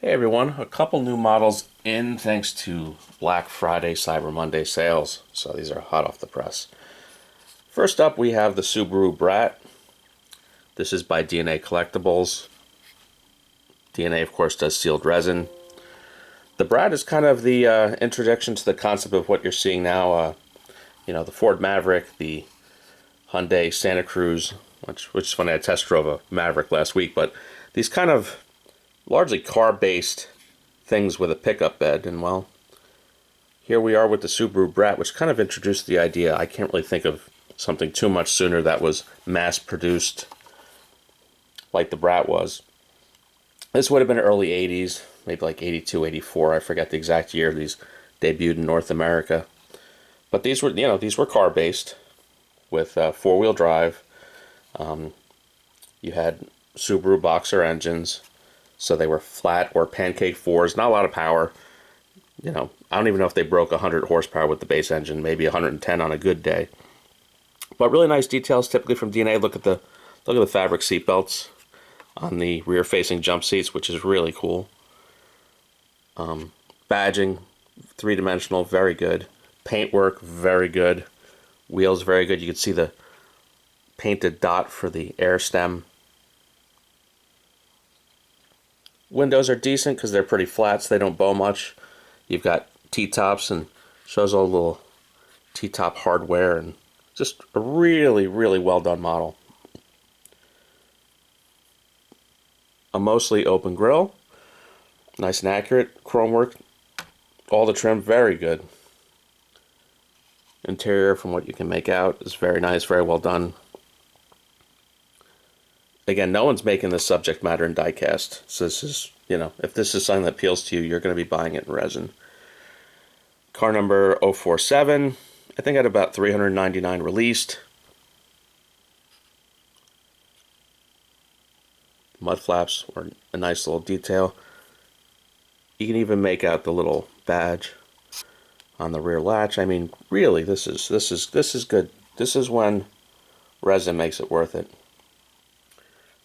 Hey everyone, a couple new models in thanks to Black Friday, Cyber Monday sales. So these are hot off the press. First up, we have the Subaru Brat. This is by DNA Collectibles. DNA, of course, does sealed resin. The Brat is kind of the introduction to the concept of what you're seeing now. The Ford Maverick, the Hyundai Santa Cruz, which is funny. I test drove a Maverick last week, but these kind of largely car-based things with a pickup bed, and well, here we are with the Subaru Brat, which kind of introduced the idea. I can't really think of something too much sooner that was mass-produced like the Brat was. This would have been early 80s, maybe like 82, 84. I forget the exact year these debuted in North America. But these were car-based with four-wheel drive. You had Subaru Boxer engines, so they were flat or pancake fours, not a lot of power. I don't even know if they broke 100 horsepower with the base engine, maybe 110 on a good day. But really nice details, typically from DNA. Look at the fabric seat belts on the rear-facing jump seats, which is really cool. Badging, three-dimensional, very good. Paintwork, very good. Wheels, very good. You can see the painted dot for the air stem. Windows are decent because they're pretty flat, so they don't bow much. You've got T-tops, and shows all the little T-top hardware, and just a really, really well done model. A mostly open grille, nice and accurate. Chrome work, all the trim, very good. Interior, from what you can make out, is very nice, very well done. Again, no one's making this subject matter in diecast, so this is, if this is something that appeals to you, you're going to be buying it in resin. Car number 047, I think at about 399 released. Mud flaps are a nice little detail. You can even make out the little badge on the rear latch. I mean, really, this is good. This is when resin makes it worth it.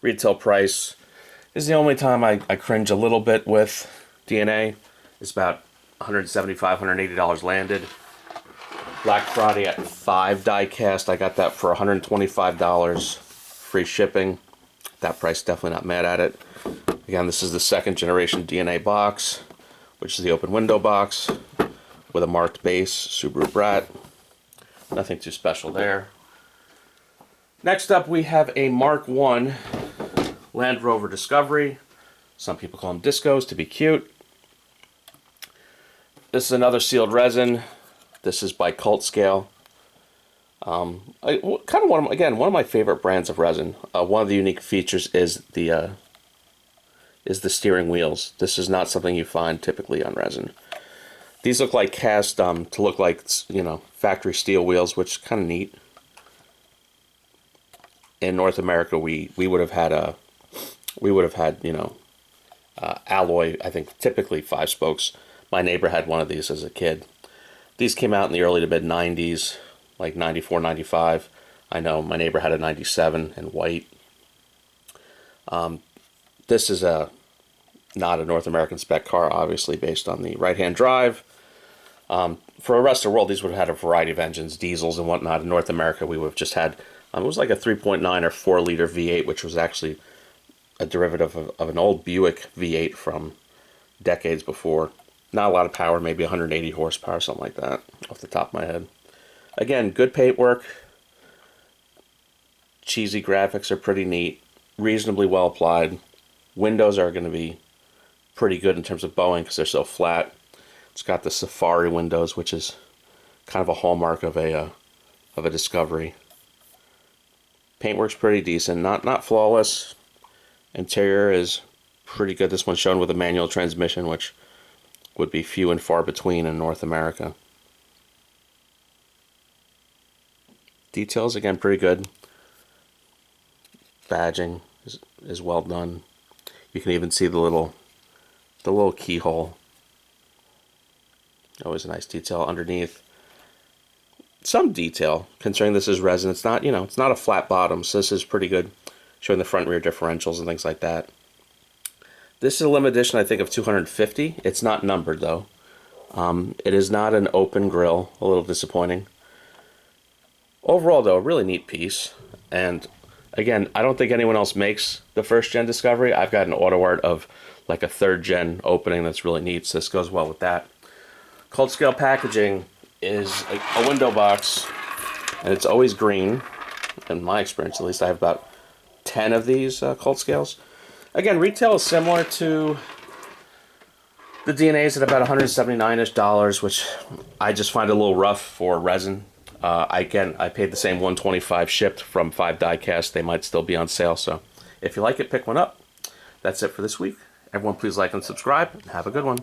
Retail price is the only time I cringe a little bit with DNA. It's about $175, $180 landed. Black Friday at 5 diecast, I got that for $125, free shipping. That price, definitely not mad at it. Again, this is the second generation DNA box, which is the open window box with a marked base, Subaru Brat. Nothing too special there. Next up, we have a Mark I Land Rover Discovery. Some people call them discos to be cute. This is another sealed resin. This is by Cult Scale. One of my favorite brands of resin. One of the unique features is the steering wheels. This is not something you find typically on resin. These look like cast to look like factory steel wheels, which is kind of neat. In North America, we would have had alloy. I think typically 5 spokes. My neighbor had one of these as a kid. These came out in the early to mid 90s, like 94, 95. I know my neighbor had a 97 in white. This is not a North American spec car, obviously based on the right-hand drive. For the rest of the world, these would have had a variety of engines, diesels and whatnot. In North America, we would have just had, it was like a 3.9 or 4 liter V8, which was actually a derivative of an old Buick V8 from decades before. Not a lot of power, maybe 180 horsepower, something like that, off the top of my head. Again, good paintwork. Cheesy graphics are pretty neat. Reasonably well applied. Windows are going to be pretty good in terms of bowing because they're so flat. It's got the Safari windows, which is kind of a hallmark of a Discovery. Paintwork's pretty decent, not flawless. Interior is pretty good. This one's shown with a manual transmission, which would be few and far between in North America. Details, again, pretty good. Badging is well done. You can even see the little keyhole. Always a nice detail underneath. Some detail, considering this is resin. It's not, it's not a flat bottom, so this is pretty good, showing the front rear differentials and things like that. This is a limited edition, I think, of 250. It's not numbered, though. It is not an open grill. A little disappointing. Overall, though, a really neat piece. And again, I don't think anyone else makes the first gen Discovery. I've got an auto art of like a third gen opening that's really neat, so this goes well with that. Cold scale packaging is a window box, and it's always green. In my experience, at least, I have about 10 of these cold scales. Again, retail is similar to the DNA's at about $179-ish, which I just find a little rough for resin. Again, I paid the same $125 shipped from 5 Diecast. They might still be on sale, so if you like it, pick one up. That's it for this week. Everyone, please like and subscribe, and have a good one.